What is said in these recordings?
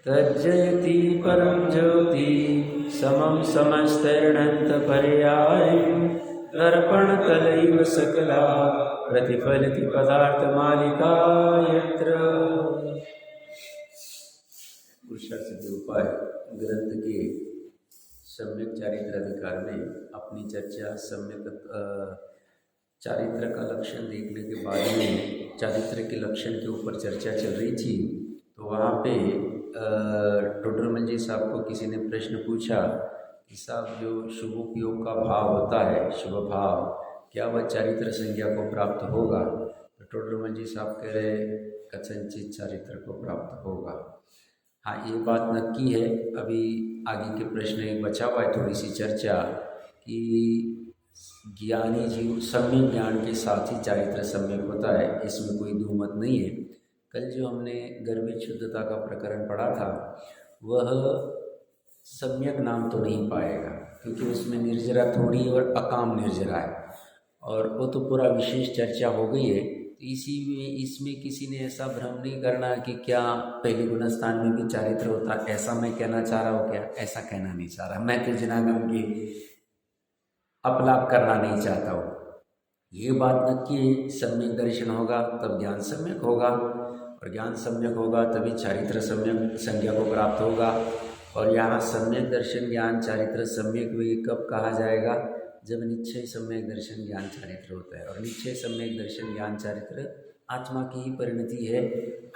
तज्जयति परं ज्योति समं समस्तैर्णन्तपर्यायं दर्पणतलैव सकला प्रतिफलति पदार्थमालिका यत्र। पुरुषार्थ के उपाय ग्रंथ के सम्यक चारित्र अधिकार में अपनी चर्चा सम्यक चारित्र का लक्षण देखने के बाद में चारित्र के लक्षण के ऊपर चर्चा चल रही थी। तो वहाँ पे टोडरमल जी साहब को किसी ने प्रश्न पूछा कि साहब जो शुभोपयोग का भाव होता है, शुभ भाव, क्या वह चारित्र संज्ञा को प्राप्त होगा? तो टोडरमल जी साहब कह रहे कथनचित चारित्र को प्राप्त होगा। हाँ, ये बात नक्की है। अभी आगे के प्रश्न एक बचा हुआ है थोड़ी सी चर्चा कि ज्ञानी जीव सम्यक ज्ञान के साथ ही चारित्र सम्यक होता है, इसमें कोई दुमत नहीं है। कल जो हमने गर्भित शुद्धता का प्रकरण पढ़ा था वह सम्यक नाम तो नहीं पाएगा क्योंकि उसमें निर्जरा थोड़ी और अकाम निर्जरा है, और वो तो पूरा विशेष चर्चा हो गई है। तो इसमें किसी ने ऐसा भ्रम नहीं करना कि क्या पहले गुणस्थान में भी चारित्र होता, ऐसा मैं कहना चाह रहा हूँ क्या? ऐसा कहना नहीं चाह रहा मैं, तो जनागम के अपलाप करना नहीं चाहता हूँ। ये बात नक्की है, सम्यक दर्शन होगा तब ज्ञान सम्यक होगा, और ज्ञान सम्यक होगा तभी चारित्र सम्यक संज्ञा को प्राप्त होगा। और यहाँ सम्यक दर्शन ज्ञान चारित्र सम्यक भी कब कहा जाएगा? जब निश्चय सम्यक दर्शन ज्ञान चारित्र होता है। और निश्चय सम्यक दर्शन ज्ञान चारित्र आत्मा की ही परिणति है,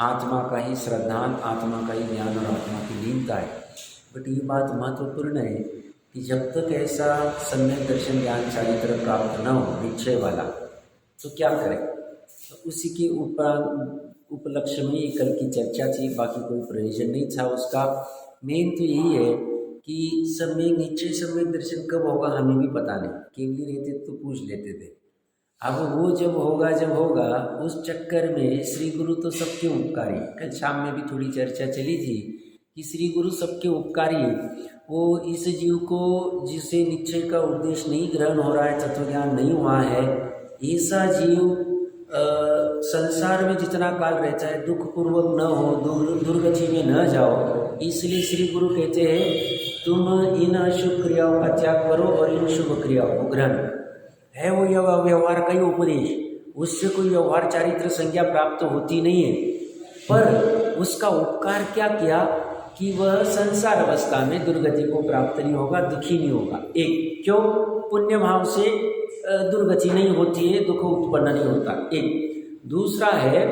आत्मा का ही श्रद्धान, आत्मा का ही ज्ञान और आत्मा की लीनता है। बट ये बात महत्वपूर्ण है कि जब तक ऐसा सम्यक दर्शन ज्ञान चारित्र प्राप्त न हो निश्चय वाला, तो क्या करें? तो उसी के उपलक्ष्य में ये कल की चर्चा थी, बाकी कोई प्रयोजन नहीं था उसका। मेन तो यही है कि सम्यक निश्चय सम्यक दर्शन कब होगा हमें भी पता नहीं, केवली रहते तो पूछ लेते थे। अब वो जब होगा उस चक्कर में श्री गुरु तो सबके उपकारी, कल शाम में भी थोड़ी चर्चा चली थी कि श्री गुरु सबके उपकारी, वो इस जीव को जिसे निश्चय का उद्देश्य नहीं ग्रहण हो रहा है, तत्वज्ञान नहीं हुआ है, ऐसा जीव संसार में जितना काल रहता है दुख पूर्वक न हो, दुर्गति में न जाओ। इसलिए श्री गुरु कहते हैं तुम इन अशुभ क्रियाओं का त्याग करो और इन शुभ क्रियाओं को ग्रहण है। वो व्यवहार का ही उपदेश, उससे कोई व्यवहार चारित्र संज्ञा प्राप्त होती नहीं है, पर उसका उपकार क्या किया कि वह संसार अवस्था में दुर्गति को प्राप्त नहीं होगा, दुखी नहीं होगा। एक, क्यों? पुण्य भाव से दुर्गति नहीं होती है, दुख उत्पन्न नहीं होता। एक दूसरा है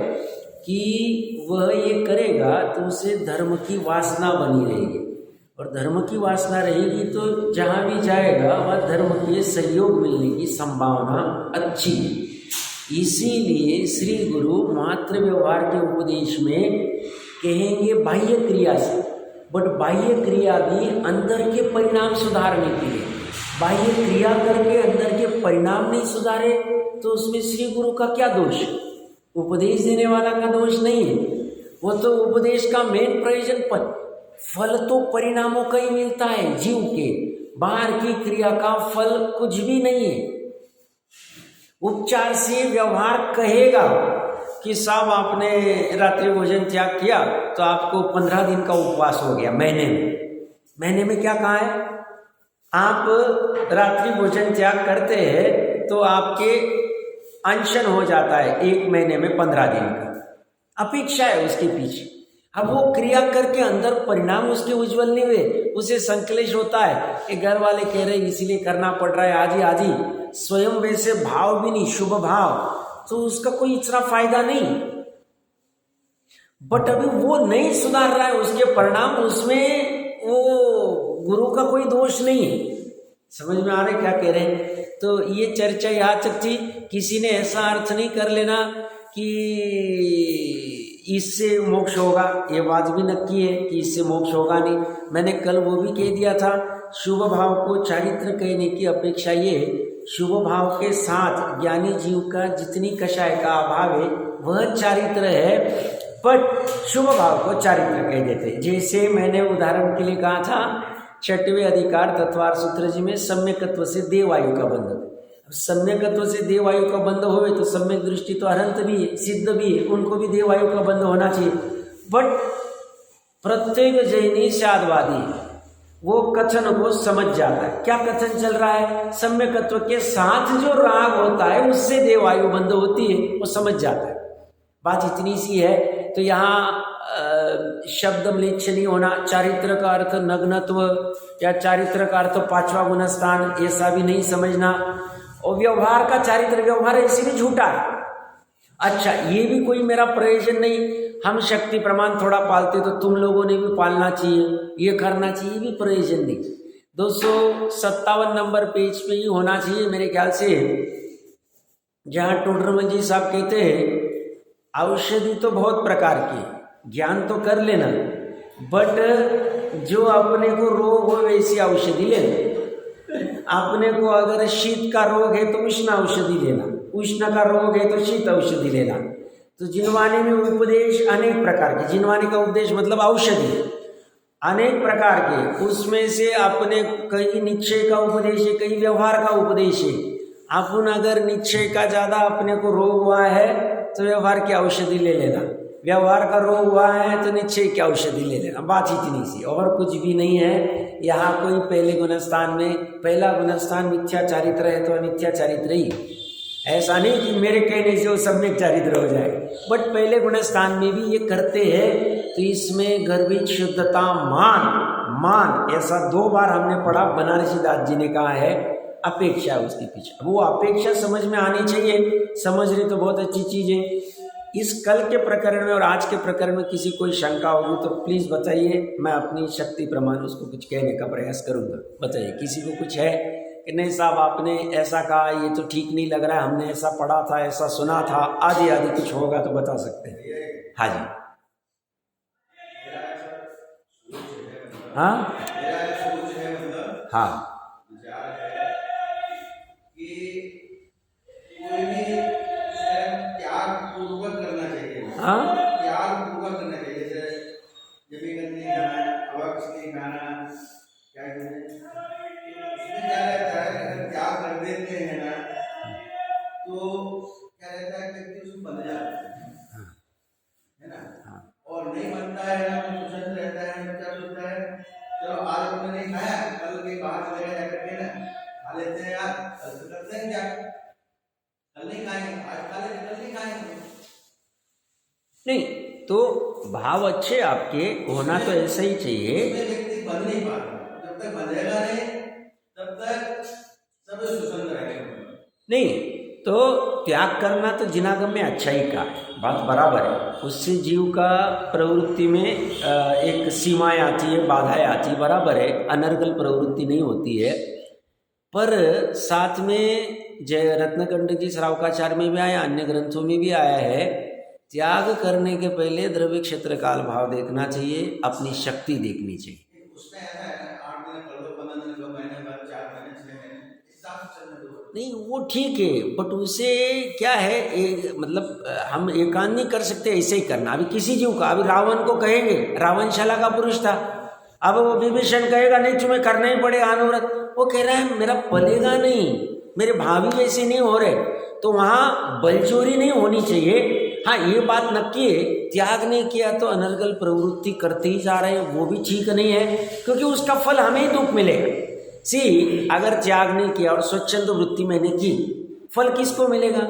कि वह ये करेगा तो उसे धर्म की वासना बनी रहेगी, और धर्म की वासना रहेगी तो जहाँ भी जाएगा वह धर्म के सहयोग मिलने की संभावना अच्छी है। इसीलिए श्री गुरु मात्र व्यवहार के उपदेश में कहेंगे बाह्य क्रिया से, बट बाह्य क्रिया भी अंदर के परिणाम सुधारने के लिए। बाह्य क्रिया करके अंदर के परिणाम नहीं सुधारे तो उसमें श्री गुरु का क्या दोष? उपदेश देने वाला का दोष नहीं है, वो तो उपदेश का मेन प्रयोजन फल तो परिणामों का ही मिलता है जीव के, बाहर की क्रिया का फल कुछ भी नहीं है। उपचार से व्यवहार कहेगा कि साहब आपने रात्रि भोजन त्याग किया तो आपको 15 दिन का उपवास हो गया, महीने में क्या कहा है? आप रात्रि भोजन त्याग करते हैं तो आपके अनशन हो जाता है 1 महीने में 15 दिन का, अपेक्षा है उसके पीछे। अब वो क्रिया करके अंदर परिणाम उसके उज्जवल नहीं हुए, उसे संकलेश होता है कि घर वाले कह रहे हैं इसीलिए करना पड़ रहा है, आज ही स्वयं वैसे भाव भी नहीं, शुभ भाव, तो उसका कोई इतना फायदा नहीं। बट अभी वो नहीं सुधार रहा है, उसके परिणाम, उसमें वो गुरु का कोई दोष नहीं है। समझ में आ रहा है क्या कह रहे हैं? तो ये चर्चा यहाँ तक थी। किसी ने ऐसा अर्थ नहीं कर लेना कि इससे मोक्ष होगा, ये बात भी नक्की है कि इससे मोक्ष होगा नहीं। मैंने कल वो भी कह दिया था, शुभ भाव को चारित्र कहने की अपेक्षा ये शुभ भाव के साथ ज्ञानी जीव का जितनी कषाय का अभाव है वह चारित्र है, बट शुभ भाव को चारित्र कह देते। जैसे मैंने उदाहरण के लिए कहा था 6वें अधिकार तत्वार सूत्र जी में सम्यकत्व से देवायु का बंध। सम्यकत्व से देवायु का बंध होवे तो सम्यक दृष्टि तो अनंत भी है, सिद्ध भी है, उनको भी देवायु का बंध होना चाहिए। बट प्रत्येक जैनी शादवादी है, वो कथन को समझ जाता है। क्या कथन चल रहा है? सम्यकत्व के साथ जो राग होता है उससे देवायु बंद होती है, वो समझ जाता है। बात इतनी सी है। तो यहाँ शब्द म्लेच्छ होना, चारित्र का अर्थ नग्नत्व या चारित्र का अर्थ पांचवा गुणस्थान, ऐसा भी नहीं समझना। और व्यवहार का चारित्र व्यवहार ऐसे भी झूठा है। अच्छा, ये भी कोई मेरा प्रयोजन नहीं, हम शक्ति प्रमाण थोड़ा पालते तो तुम लोगों ने भी पालना चाहिए, ये करना चाहिए, भी प्रयोजन नहीं। 257 नंबर पेज पे ही होना चाहिए मेरे ख्याल से, जहाँ टोडरमल जी साहब कहते हैं औषधि तो बहुत प्रकार की, ज्ञान तो कर लेना, बट जो अपने को रोग हो वैसी औषधि लेना। अपने को अगर शीत का रोग है तो उष्ण औषधि लेना, उष्ण का रोग है तो शीत औषधि लेना। तो जिनवानी में उपदेश अनेक प्रकार के, जिनवानी का उपदेश मतलब औषधि अनेक प्रकार के, उसमें से अपने कई निश्चय का उपदेश है, कई व्यवहार का उपदेश है। अपन अगर निश्चय का ज़्यादा अपने को रोग हुआ है तो व्यवहार की औषधि ले लेना, व्यवहार का रोग हुआ है तो निश्चय की औषधि ले लेना। बात इतनी सी, और कुछ भी नहीं है। यहाँ कोई पहले गुणस्थान में, पहला गुणस्थान मिथ्या चारित्र है तो मिथ्या चारित्र ही, ऐसा नहीं कि मेरे कहने से वो सम्यक चारित्र हो जाए, बट पहले गुणस्थान में भी ये करते हैं। तो इसमें गर्भित शुद्धता मान ऐसा 2 बार हमने पढ़ा, बनारसी दास जी ने कहा है, अपेक्षा उसके पीछे। वो अपेक्षा समझ में आनी चाहिए, समझ रही तो बहुत अच्छी चीज़ है। इस कल के प्रकरण में और आज के प्रकरण में किसी कोई शंका होगी तो प्लीज़ बताइए, मैं अपनी शक्ति प्रमाण उसको कुछ कहने का प्रयास करूँगा। बताइए, किसी को कुछ है कि नहीं साहब आपने ऐसा कहा, ये तो ठीक नहीं लग रहा है, हमने ऐसा पढ़ा था, ऐसा सुना था, आदि कुछ होगा तो बता सकते हैं। हाँ जी, हाँ हाँ, हाँ, त्याग पूर्वक करना चाहिए। जैसे जमीन नहीं खाना, हवा कुछ नहीं खाना, क्या कहते हैं, उसमें क्या रहता है, अगर त्याग कर देते हैं ना तो क्या रहता है कि उसको बन जाता है ना, और नहीं बनता है ना तो सुसंत रहता है। क्या सोचता है, चलो आज हमने नहीं खाया, कल के बाहर चले गए जाकर के ना खा लेते हैं, यार कल तो करते हैं, क्या कल नहीं खाएंगे, आज खा लेते कल नहीं खाएंगे। नहीं तो भाव अच्छे आपके होना तो ऐसा ही चाहिए। व्यक्ति बन नहीं पाता, जब तक बनेगा नहीं तब तक सब सुसंत रहेगा। नहीं तो त्याग करना तो जिनागम में अच्छाई का बात बराबर है, उससे जीव का प्रवृत्ति में एक सीमाएं आती है, बाधाएं आती है, बराबर है, अनर्गल प्रवृत्ति नहीं होती है। पर साथ में जय रत्नकंड जी श्रावकाचार्य में भी आया, अन्य ग्रंथों में भी आया है, त्याग करने के पहले द्रव्य क्षेत्र काल भाव देखना चाहिए, अपनी शक्ति देखनी चाहिए। नहीं वो ठीक है, बट उसे क्या है मतलब हम एकांत नहीं कर सकते, ऐसे ही करना। अभी किसी जीव का, अभी रावण को कहेंगे, रावणशाला का पुरुष था, अब वो विभीषण कहेगा नहीं तुम्हें करना ही पड़ेगा अनुव्रत, वो कह रहा है मेरा पलेगा नहीं, मेरे भाभी वैसे नहीं हो रहे, तो वहाँ बलचोरी नहीं होनी चाहिए। हाँ ये बात नक्की है, त्याग नहीं किया तो अनर्गल प्रवृत्ति करते ही जा रहे हैं, वो भी ठीक नहीं है, क्योंकि उसका फल हमें ही दुख मिलेगा। अगर त्याग नहीं किया और स्वच्छंद वृत्ति मैंने की, फल किसको मिलेगा?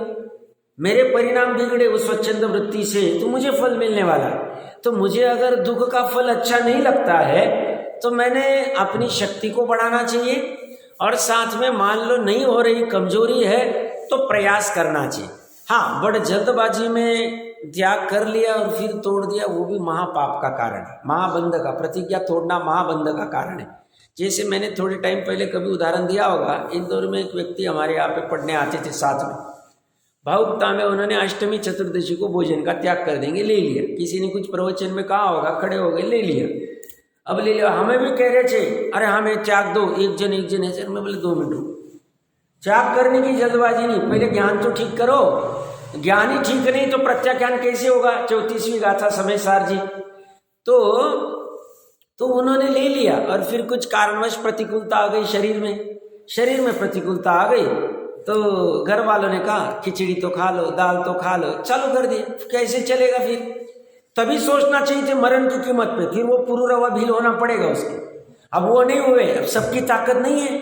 मेरे परिणाम बिगड़े उस स्वच्छंद वृत्ति से तो मुझे फल मिलने वाला है। तो मुझे अगर दुख का फल अच्छा नहीं लगता है तो मैंने अपनी शक्ति को बढ़ाना चाहिए, और साथ में मान लो नहीं हो रही, कमजोरी है, तो प्रयास करना चाहिए। हाँ, बड़े जल्दबाजी में त्याग कर लिया और फिर तोड़ दिया, वो भी महापाप का कारण है, महाबंध का, प्रतिज्ञा तोड़ना महाबंध का कारण है। जैसे मैंने थोड़े टाइम पहले कभी उदाहरण दिया होगा, इंदौर में एक व्यक्ति हमारे यहाँ पे पढ़ने आते थे साथ में, भावुकता में उन्होंने अष्टमी चतुर्दशी को भोजन का त्याग कर देंगे, ले लिया। किसी ने कुछ प्रवचन में कहा होगा, खड़े हो गए, ले लिया। अब ले लिया, हमें भी कह रहे थे अरे हमें त्याग दो, एक जन है सर। मैं बोले 2 मिनट, त्याग करने की जल्दबाजी नहीं, पहले ज्ञान तो ठीक करो, ज्ञान ही ठीक नहीं तो प्रत्याख्यान कैसे होगा? 34वीं गाथा समय सार जी। तो उन्होंने ले लिया, और फिर कुछ कारणवश प्रतिकूलता आ गई शरीर में प्रतिकूलता आ गई, तो घर वालों ने कहा खिचड़ी तो खा लो, दाल तो खा लो, चालू कर दिया। कैसे चलेगा फिर? तभी सोचना चाहिए थे मरण की कीमत पे, फिर वो पुरुरवा भील होना पड़ेगा उसके। अब वो नहीं हुए, अब सबकी ताकत नहीं है,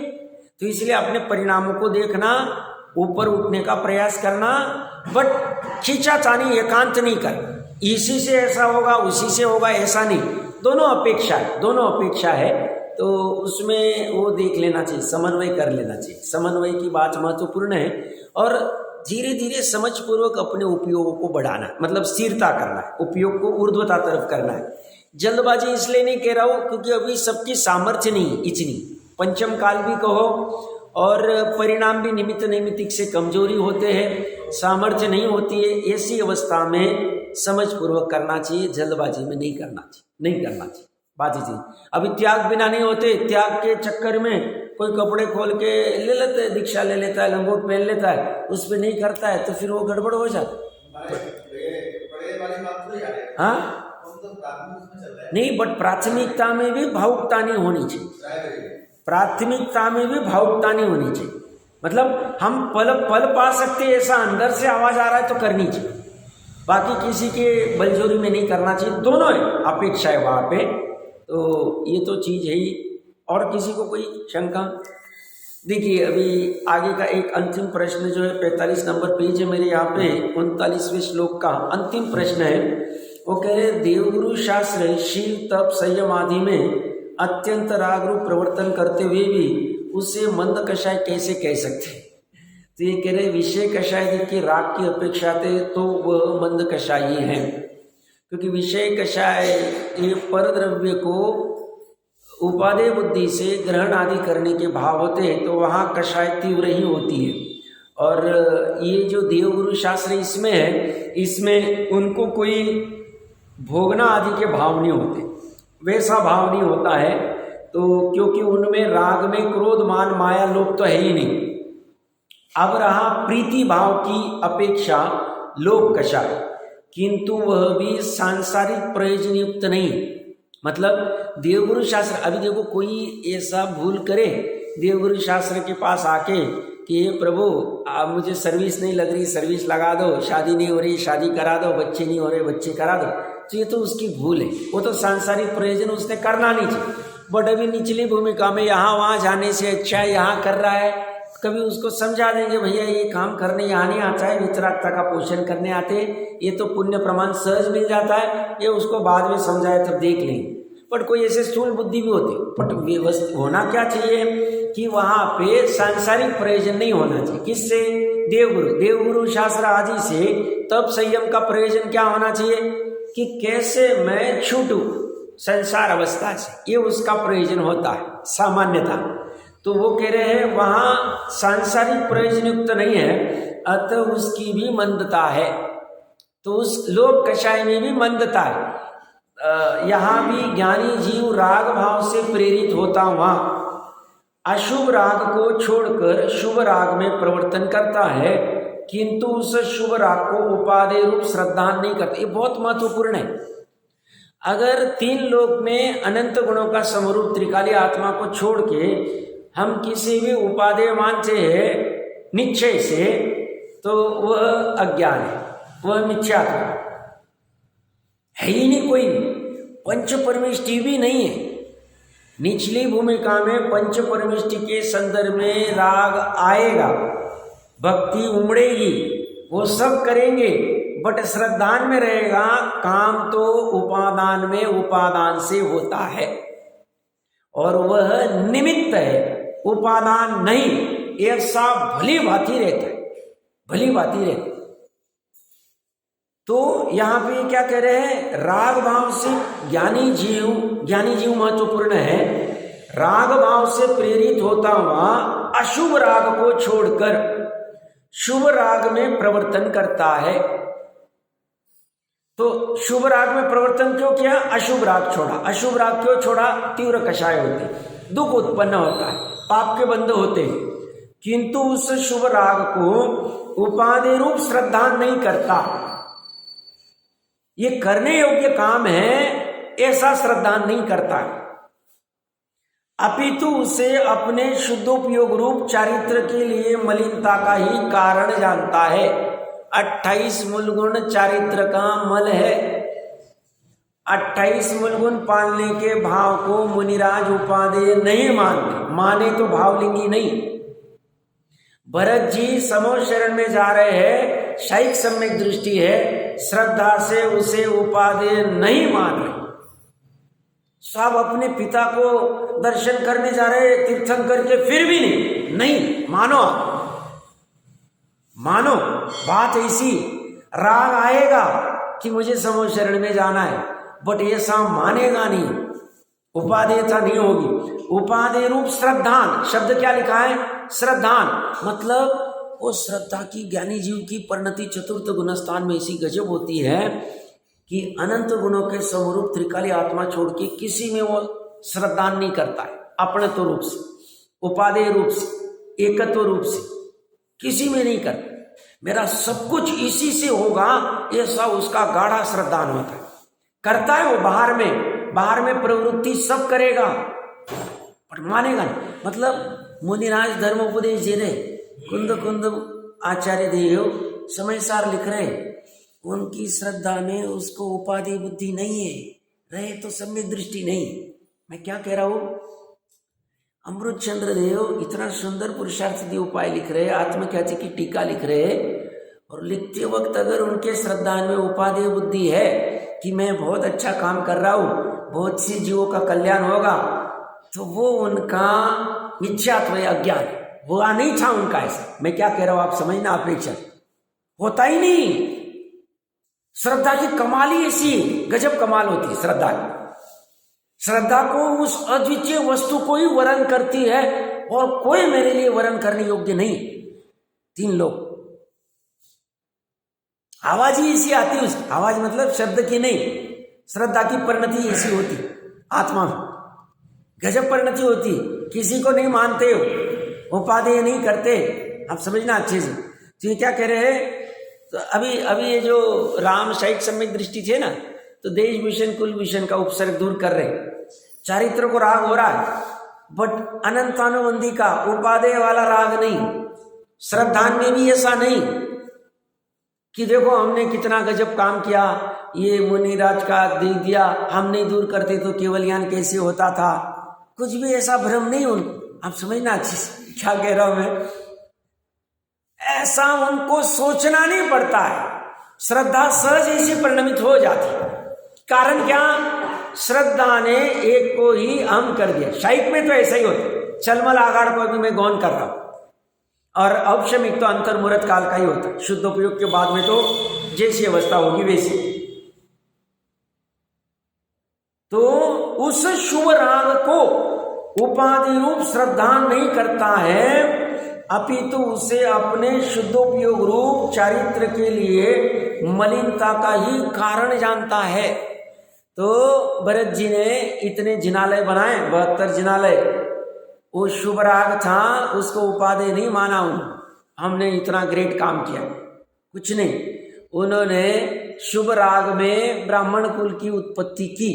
तो इसलिए अपने परिणामों को देखना, ऊपर उठने का प्रयास करना, बट खींचातानी एकांत नहीं कर, इसी से ऐसा होगा उसी से होगा ऐसा नहीं, दोनों अपेक्षा है, तो उसमें वो देख लेना चाहिए, समन्वय कर लेना चाहिए। समन्वय की बात महत्वपूर्ण है और धीरे धीरे समझपूर्वक अपने उपयोगों को बढ़ाना, मतलब स्थिरता करना है, उपयोग को ऊर्ध्वता तरफ करना है। जल्दबाजी इसलिए नहीं कह रहा हूँ क्योंकि अभी सबकी सामर्थ्य नहीं इतनी, पंचम काल भी कहो और परिणाम भी निमित्त नैमित्तिक से कमजोरी होते हैं, सामर्थ्य नहीं होती है, ऐसी अवस्था में समझपूर्वक करना चाहिए, जल्दबाजी में नहीं करना चाहिए बात ही। अभी त्याग बिना नहीं होते, त्याग के चक्कर में कोई कपड़े खोल के ले लेता है, दीक्षा ले लेता है, लंगोट पहन लेता है, उस पर नहीं करता है तो फिर वो गड़बड़ हो जाता। हाँ नहीं, बट प्राथमिकता में भी भावुकता नहीं होनी चाहिए, प्राथमिकता में भी भावुकता नहीं होनी चाहिए। मतलब हम पल पा सकते ऐसा अंदर से आवाज आ रहा है तो करनी चाहिए, बाकी किसी के बलजोरी में नहीं करना चाहिए। दोनों है, अपेक्षा है वहाँ पे, तो ये तो चीज़ है ही। और किसी को कोई शंका? देखिए अभी आगे का एक अंतिम प्रश्न जो है 45 नंबर पेज है मेरे यहाँ पे, 39वें श्लोक का अंतिम प्रश्न है। वो कह रहे देवगुरु शास्त्र शील तप संयम आदि में अत्यंत राग रूप प्रवर्तन करते हुए भी उसे मंद कषाय कैसे कह सकते हैं? तो ये कह रहे विषय कषाय की राग की अपेक्षा थे तो वह मंद कषाय है, क्योंकि विषय कषाय ये पर द्रव्य को उपादेय बुद्धि से ग्रहण आदि करने के भाव होते हैं, तो वहाँ कषाय तीव्र ही होती है। और ये जो देवगुरु शास्त्र इसमें है, इसमें उनको कोई भोगना आदि के भाव नहीं होते, वैसा भाव नहीं होता है, तो क्योंकि उनमें राग में क्रोध मान माया लोभ तो है ही नहीं। अब रहा प्रीति भाव की अपेक्षा लोभ कषाय, किंतु वह भी सांसारिक प्रयोजन युक्त नहीं। मतलब देवगुरु शास्त्र, अभी देखो कोई ऐसा भूल करे देवगुरु शास्त्र के पास आके कि ये प्रभु आप मुझे सर्विस नहीं लग रही, सर्विस लगा दो, शादी नहीं हो रही शादी करा दो, बच्चे नहीं हो रहे बच्चे करा दो, तो ये तो उसकी भूल है, वो तो सांसारिक प्रयोजन उसने करना नहीं चाहिए। बट अभी निचली भूमिका में यहाँ वहाँ जाने से अच्छा है यहाँ कर रहा है, कभी उसको समझा देंगे भैया ये काम करने यहाँ नहीं आता है, वितरागता का पोषण करने आते, ये तो पुण्य प्रमाण सहज मिल जाता है, ये उसको बाद में समझाए तब देख लेंगे। बट कोई ऐसे स्थूल बुद्धि भी होती, बट व्यवस्थित होना क्या चाहिए कि वहाँ पे सांसारिक प्रयोजन नहीं होना चाहिए। किससे? देवगुरु शास्त्र आदि से तब संयम का प्रयोजन क्या होना चाहिए कि कैसे मैं छूटूं संसार अवस्था से, ये उसका प्रयोजन होता है सामान्यता। तो वो कह रहे हैं वहाँ सांसारिक प्रयोजन युक्त नहीं है, अतः उसकी भी मंदता है, तो उस लोभ कषाय में भी मंदता है। यहाँ भी ज्ञानी जीव राग भाव से प्रेरित होता हुआ अशुभ राग को छोड़कर शुभ राग में प्रवर्तन करता है, किंतु उस शुभ राग को उपादेय रूप श्रद्धान नहीं करता। ये बहुत महत्वपूर्ण है। अगर तीन लोक में अनंत गुणों का समरूप त्रिकाली आत्मा को छोड़ के हम किसी भी उपादेय मानते हैं निश्चय से, तो वह अज्ञान है, वह मिथ्या है ही नहीं, कोई पंच परमिष्टि भी नहीं है। निचली भूमिका में पंच परमिष्टि के संदर्भ में राग आएगा, भक्ति उमड़ेगी, वो सब करेंगे, बट श्रद्धान में रहेगा। काम तो उपादान में उपादान से होता है और वह निमित्त है, उपादान नहीं। ऐसा भली भांति रहता है, भली भांति रहता है। तो यहाँ पे क्या कह रहे हैं? राग भाव से ज्ञानी जीव महत्वपूर्ण है। राग भाव से प्रेरित होता हुआ अशुभ राग को छोड़कर शुभ राग में प्रवर्तन करता है। तो शुभ राग में प्रवर्तन क्यों किया? अशुभ राग छोड़ा। अशुभ राग क्यों छोड़ा? तीव्र कषाय होते, दुख उत्पन्न होता है, पाप के बंध होते हैं, किंतु उस शुभ राग को उपादेय रूप श्रद्धा नहीं करता। ये करने योग्य काम है ऐसा श्रद्धा नहीं करता, अपितु उसे अपने शुद्धोपयोग रूप चारित्र के लिए मलिनता का ही कारण जानता है। 28 मूल गुण चारित्र का मल है। 28 मूलगुण पालने के भाव को मुनिराज उपादेय नहीं मानते, माने तो भावलिंगी नहीं। भरत जी समो शरण में जा रहे हैं, शायिक सम्यक दृष्टि है, श्रद्धा से उसे उपादेय नहीं मान रहे। सब अपने पिता को दर्शन करने जा रहे तीर्थंकर के, फिर भी नहीं मानो, मानो बात ऐसी, राग आएगा कि मुझे समो शरण में जाना है, बट ये सब मानेगा नहीं, उपादेयता नहीं होगी। उपादेय रूप श्रद्धान, शब्द क्या लिखा है? श्रद्धान, मतलब वो श्रद्धा की ज्ञानी जीव की परिणति चतुर्थ गुणस्थान में ऐसी गजब होती है कि अनंत गुणों के समरूप त्रिकाली आत्मा छोड़ के किसी में वो श्रद्धान नहीं करता है, अपनत्व रूप से, उपादेय रूप से, एकत्व रूप से किसी में नहीं करता। मेरा सब कुछ इसी से होगा, ऐसा उसका गाढ़ा श्रद्धान होता है। करता है वो बाहर में प्रवृत्ति सब करेगा, पर मानेगा नहीं। मतलब मुनिराज धर्मोपदेश दे रहे, कुंद आचार्य देव समय सार लिख रहे, उनकी श्रद्धा में उसको उपाधि बुद्धि नहीं है, रहे तो सम्यक दृष्टि नहीं। मैं क्या कह रहा हूं? अमृत चंद्र देव इतना सुंदर पुरुषार्थ उपाय लिख रहे, आत्मख्याति की टीका लिख रहे, और लिखते वक्त अगर उनके श्रद्धा में उपाधि बुद्धि है कि मैं बहुत अच्छा काम कर रहा हूं, बहुत सी जीवों का कल्याण होगा, तो वो उनका मिथ्यात्व है, अज्ञान, हुआ नहीं था उनका ऐसा। मैं क्या कह रहा हूं आप समझना, अपेक्षा होता ही नहीं। श्रद्धा की कमाल ही ऐसी गजब कमाल होती है श्रद्धा की। श्रद्धा को उस अद्वितीय वस्तु को ही वर्ण करती है, और कोई मेरे लिए वर्ण करने योग्य नहीं। 3 लोग, आवाज ही ऐसी आती है, उसकी आवाज मतलब शब्द की नहीं, श्रद्धा की परिणति ऐसी होती आत्मा में, गजब परिणति होती। किसी को नहीं मानते हो, उपादेय नहीं करते, आप समझना अच्छे से। तो ये क्या कह रहे हैं? तो अभी ये जो राम शायिक सम्यक दृष्टि थे ना, तो देश भूषण कुल भूषण का उपसर्ग दूर कर रहे, चारित्र को राग हो रहा है, बट अनंतानुबंधी का उपादेय वाला राग नहीं। श्रद्धान में भी ऐसा नहीं कि देखो हमने कितना गजब काम किया, ये मुनिराज का दे दिया, हम नहीं दूर करते तो केवल ज्ञान कैसे होता था, कुछ भी ऐसा भ्रम नहीं उनको। आप समझना अच्छे से क्या कह रहा हूं मैं? ऐसा उनको सोचना नहीं पड़ता है, श्रद्धा सहज ऐसी परिणमित हो जाती है। कारण क्या? श्रद्धा ने एक को ही अहम कर दिया। शायिक में तो ऐसा ही होता, चलमल आगाड़ को अभी मैं गौन कर रहा हूं, और औपशमिक तो अंतर्मुहूर्त काल का ही होता है, शुद्ध उपयोग के बाद में तो जैसी अवस्था होगी वैसी। तो उस शुभ राग को उपाधि रूप श्रद्धा नहीं करता है, अपितु उसे अपने शुद्धोपयोग रूप चारित्र के लिए मलिनता का ही कारण जानता है। तो भरत जी ने इतने जिनालय बनाए, 72 जिनालय, वो शुभ राग था, उसको उपादेय नहीं माना हमने इतना ग्रेट काम किया, कुछ नहीं। उन्होंने शुभ राग में ब्राह्मण कुल की उत्पत्ति की,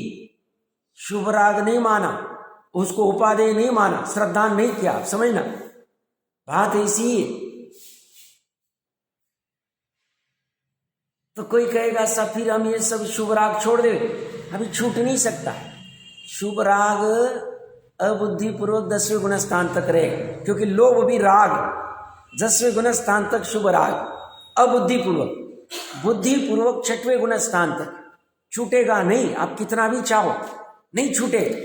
शुभ राग नहीं माना, उसको उपादेय नहीं माना, श्रद्धा नहीं किया। समझना बात ऐसी है। तो कोई कहेगा सब फिर हम ये सब शुभ राग छोड़ दे, अभी छूट नहीं सकता। शुभ राग अबुद्धिपूर्वक 10वें गुण स्थान तक रहेगा, क्योंकि लोभ भी राग 10वें गुण स्थान तक शुभ राग, अबुद्धिपूर्वक, बुद्धिपूर्वक 6वें गुण स्थान तक छूटेगा नहीं। आप कितना भी चाहो नहीं छूटेगा।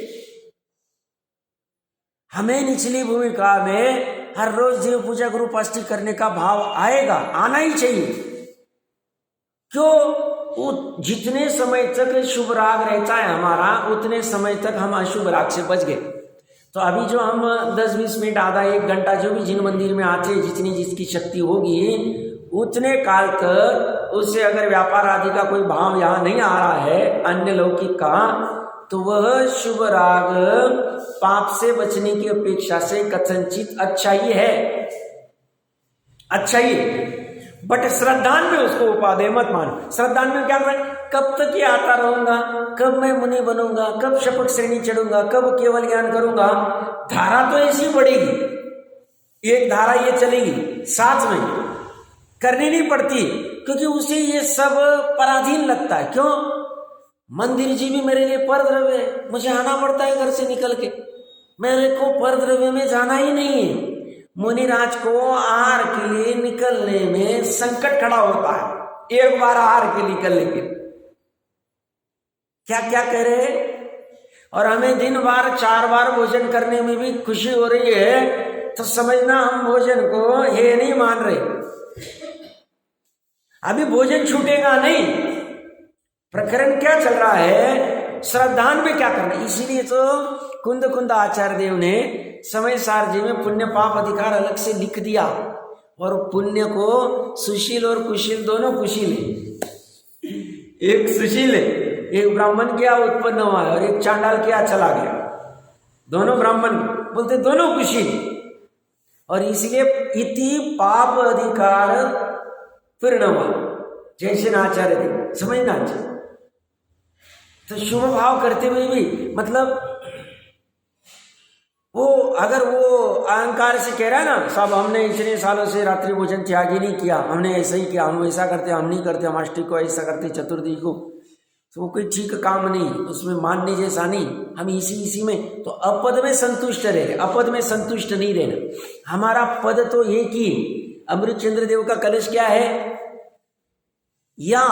हमें निचली भूमिका में हर रोज जीव पूजा गुरु पाष्टि करने का भाव आएगा, आना ही चाहिए। क्यों? वो जितने समय तक शुभ राग रहता है हमारा, उतने समय तक हम अशुभ राग से बच गए। तो अभी जो हम 10-20 मिनट, आधा 1 घंटा जो भी जिन मंदिर में आते, जितनी जिसकी शक्ति होगी, उतने काल तक उससे अगर व्यापार आदि का कोई भाव यहाँ नहीं आ रहा है अन्य लौकिक का, तो वह शुभ राग पाप से बचने की अपेक्षा से कथनचित अच्छा ही है, अच्छा ही। बट श्रद्धान में उसको उपादेय मत मानो। श्रद्धान में क्या करें? कब तक ये आता रहूंगा, कब मैं मुनि बनूंगा, कब शपथ श्रेणी चढ़ूंगा, कब केवल ज्ञान करूंगा। धारा तो ऐसी बढ़ेगी, एक धारा ये चलेगी, साथ में करनी नहीं पड़ती, क्योंकि उसे ये सब पराधीन लगता है। क्यों? मंदिर जी भी मेरे लिए पर द्रव्य है, मुझे आना पड़ता है घर से निकल के, मेरे को पर द्रव्य में जाना ही नहीं है। मुनिराज को आहार के लिए निकलने में संकट खड़ा होता है, एक बार आहार के निकलने के क्या क्या कह रहे हैं। और हमें दिन बार 4 बार भोजन करने में भी खुशी हो रही है, तो समझना हम भोजन को ये नहीं मान रहे, अभी भोजन छूटेगा नहीं। प्रकरण क्या चल रहा है, श्रद्धान में क्या करना। इसीलिए तो कुंद आचार्य देव ने समय सार जी में पुण्य पाप अधिकार अलग से लिख दिया, और पुण्य को सुशील और कुशील दोनों कुशील है। एक सुशील है, एक ब्राह्मण क्या उत्पन्न हुआ है, और एक चांडाल क्या चला गया, दोनों ब्राह्मण बोलते दोनों कुशील। और इसलिए इति पाप अधिकार पूर्ण हुआ, जैसे आचार्य देव समझना चाहिए। तो शुभ भाव करते हुए भी मतलब वो अगर वो अहंकार से कह रहा है ना, साहब हमने इतने सालों से रात्रि भोजन त्याग ही नहीं किया, हमने ऐसा ही किया, हम ऐसा करते, हम नहीं करते, हम अष्टमी को ऐसा करते, चतुर्थी को, तो वो कोई ठीक काम नहीं, उसमें मानने जैसा नहीं। हम इसी में तो अपद में संतुष्ट रहे, अपद में संतुष्ट नहीं रहना। हमारा पद तो एक ही, अमृत चंद्र देव का कलश क्या है, यहाँ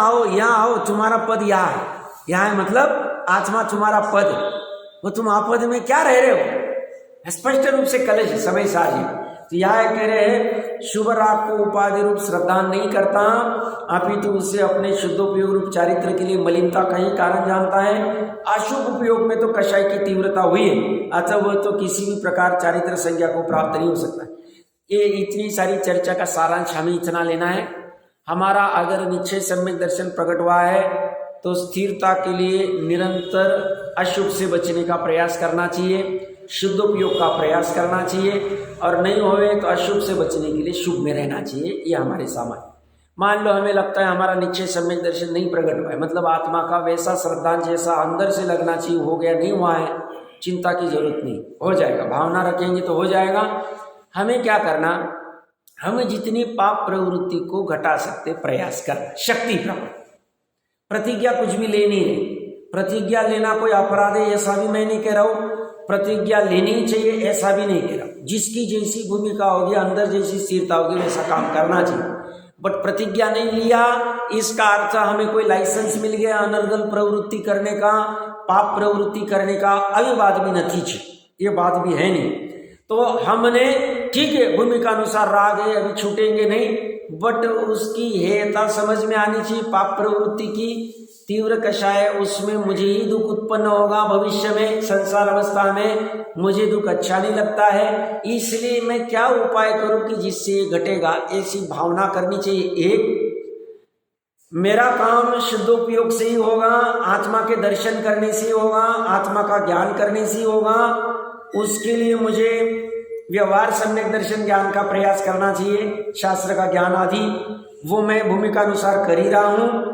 आओ तुम्हारा पद यहाँ है, मतलब आत्मा तुम्हारा पद, वो तुम आपद में क्या रह रहे हो, स्पष्ट रूप से कलश समय सारी। तो यह कह रहे हैं शुभ राग को उपाधि रूप श्रद्धान नहीं करता, अपितु उसे अपने शुद्धोपयोग रूप चारित्र के लिए मलिनता का ही कारण जानता है। अशुभ उपयोग में तो कषाय की तीव्रता हुई है, अतः वह तो किसी भी प्रकार चारित्र संज्ञा को प्राप्त नहीं हो सकता। ये इतनी सारी चर्चा का सारांश हमें इतना लेना है, हमारा अगर निश्चय सम्यक दर्शन प्रकट हुआ है तो स्थिरता के लिए निरंतर अशुभ से बचने का प्रयास करना चाहिए, शुद्ध उपयोग का प्रयास करना चाहिए, और नहीं होवे तो अशुभ से बचने के लिए शुभ में रहना चाहिए। ये हमारे सामान्य। मान लो हमें लगता है हमारा निश्चय सम्यक दर्शन नहीं प्रकट हुआ है, मतलब आत्मा का वैसा श्रद्धांत जैसा अंदर से लगना चाहिए हो गया, नहीं हुआ है, चिंता की जरूरत नहीं, हो जाएगा। भावना रखेंगे तो हो जाएगा। हमें क्या करना, हमें जितनी पाप प्रवृत्ति को घटा सकते प्रयास करना, शक्ति प्रमाण। प्रतिज्ञा कुछ भी लेनी है, प्रतिज्ञा लेना कोई अपराध है ऐसा भी मैं नहीं कह रहा हूँ, प्रतिज्ञा लेनी ही चाहिए ऐसा भी नहीं कह रहा। जिसकी जैसी भूमिका होगी, अंदर जैसी स्थिरता होगी, वैसा काम करना चाहिए। बट प्रतिज्ञा नहीं लिया इसका अर्थ हमें कोई लाइसेंस मिल गया अनर्गल प्रवृत्ति करने का, पाप प्रवृत्ति करने का, अभी बात भी नहीं थी, ये बात भी है नहीं। तो हमने ठीक है भूमिका अनुसार राग है, अभी छूटेंगे नहीं, बट उसकी हेयता समझ में आनी चाहिए। पाप प्रवृत्ति की तीव्र कषाय, उसमें मुझे ही दुख उत्पन्न होगा भविष्य में, संसार अवस्था में मुझे दुख अच्छा नहीं लगता है, इसलिए मैं क्या उपाय करूं कि जिससे ये घटेगा, ऐसी भावना करनी चाहिए। एक, मेरा काम शुद्धोपयोग से ही होगा, आत्मा के दर्शन करने से ही होगा, आत्मा का ज्ञान करने से ही होगा, उसके लिए मुझे व्यवहार सम्यक दर्शन ज्ञान का प्रयास करना चाहिए, शास्त्र का ज्ञान आदि वो मैं भूमिका अनुसार कर ही रहा हूं।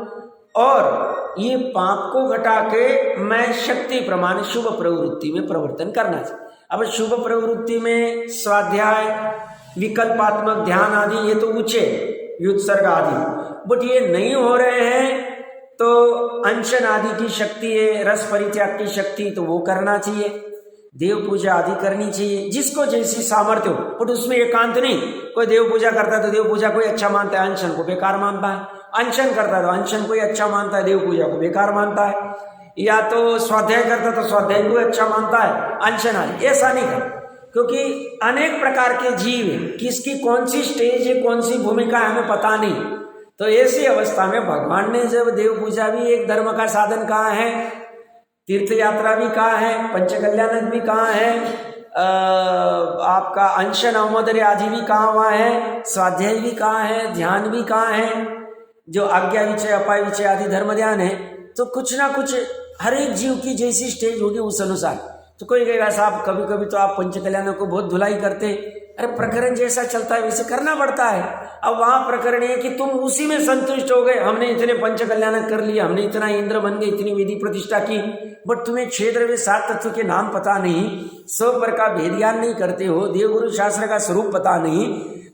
और ये पाप को घटा के मैं शक्ति प्रमाण शुभ प्रवृत्ति में प्रवर्तन करना चाहिए। अब शुभ प्रवृत्ति में स्वाध्याय, विकल्पात्मक ध्यान आदि ये तो ऊंचे युत्सर्ग आदि, बट ये नहीं हो रहे हैं तो अंशन आदि की शक्ति है, रस परित्याग की शक्ति, तो वो करना चाहिए, देव पूजा आदि करनी चाहिए, जिसको जैसी सामर्थ्य हो। बट उसमें एकांत नहीं, कोई देव पूजा करता है तो देव पूजा कोई अच्छा मानता है, अनशन को बेकार मानता है, अनशन करता है तो अनशन कोई अच्छा मानता है, देव पूजा को बेकार मानता है, या तो स्वाध्याय करता तो स्वाध्याय को अच्छा मानता है, अनशन आदि। ऐसा नहीं कर, क्योंकि अनेक प्रकार के जीव हैं, किसकी कौन सी स्टेज है, कौन सी भूमिका है, हमें पता नहीं। तो ऐसी अवस्था में भगवान ने जब देव पूजा भी एक धर्म का साधन कहा है, तीर्थ यात्रा भी कहा है, पंचकल्याणक भी कहा है, आपका अंशन अवमोदर्य आदि भी कहा हुआ है, स्वाध्याय भी कहा है, ध्यान भी कहा है, जो आज्ञा विचय अपाय विचय आदि धर्म ध्यान है। तो कुछ ना कुछ हर एक जीव की जैसी स्टेज होगी उस अनुसार। तो कोई कहेगा साहब कभी कभी तो आप पंचकल्याणों को बहुत धुलाई करते, अरे प्रकरण जैसा चलता है वैसे करना पड़ता है। अब वहां प्रकरण है कि तुम उसी में संतुष्ट हो गए, हमने इतने पंचकल्याण कर लिया, हमने इतना इंद्र बन गए, इतनी विधि प्रतिष्ठा की, बट तुम्हें 6 द्रव्य 7 तत्व के नाम पता नहीं, 100 पर का भेद ज्ञान नहीं करते हो, देवगुरु शास्त्र का स्वरूप पता नहीं,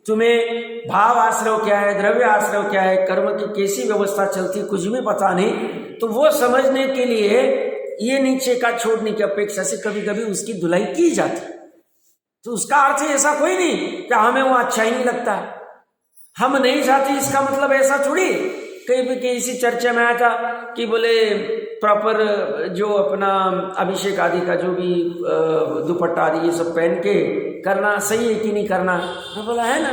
तुम्हें भाव आश्रय क्या है, द्रव्य आश्रय क्या है, कर्म की कैसी व्यवस्था चलती कुछ भी पता नहीं, तो वो समझने के लिए ये नीचे का छोड़ने की अपेक्षा से कभी कभी उसकी धुलाई की जाती। तो उसका अर्थ ऐसा कोई नहीं कि हमें वो अच्छा ही नहीं लगता, हम नहीं चाहते, इसका मतलब ऐसा थोड़ी। कहीं भी किसी चर्चा में आया था कि बोले प्रॉपर जो अपना अभिषेक आदि का जो भी दुपट्टा आदि ये सब पहन के करना सही है कि नहीं करना। मैं बोला है ना,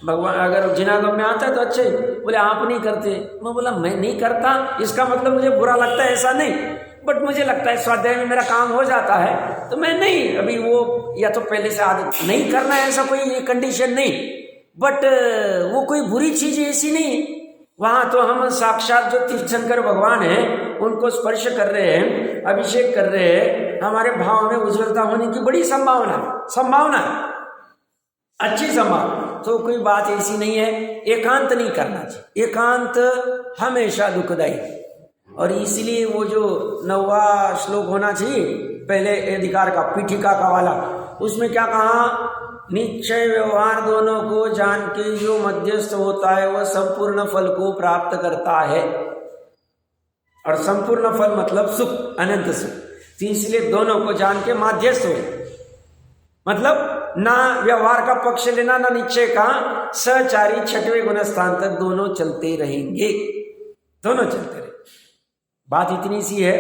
भगवान अगर जिनागम में आता है तो अच्छे। बोले आप नहीं करते। मैं बोला मैं नहीं करता इसका मतलब मुझे बुरा लगता है ऐसा नहीं, बट मुझे लगता है स्वाध्याय में मेरा काम हो जाता है तो मैं नहीं, अभी वो या तो पहले से आदत नहीं करना है, ऐसा कोई कंडीशन नहीं। बट वो कोई बुरी चीज ऐसी नहीं। वहां तो हम साक्षात जो तीर्थंकर भगवान हैं उनको स्पर्श कर रहे हैं, अभिषेक कर रहे हैं, हमारे भाव में उज्ज्वलता होने की बड़ी संभावना है, अच्छी संभावना। तो कोई बात ऐसी नहीं है, एकांत नहीं करना चाहिए, एकांत हमेशा दुखदायी। और इसलिए वो जो 9वां श्लोक होना चाहिए पहले अधिकार का, पीठिका का वाला, उसमें क्या कहा, निश्चय व्यवहार दोनों को जान के जो मध्यस्थ होता है वह संपूर्ण फल को प्राप्त करता है। और संपूर्ण फल मतलब सुख, अनंत सुख। तो इसलिए दोनों को जान के मध्यस्थ हो, मतलब ना व्यवहार का पक्ष लेना ना निश्चय का, सहचारी 6वें गुण स्थान तक दोनों चलते रहेंगे, दोनों चलते रहेंगे। बात इतनी सी है।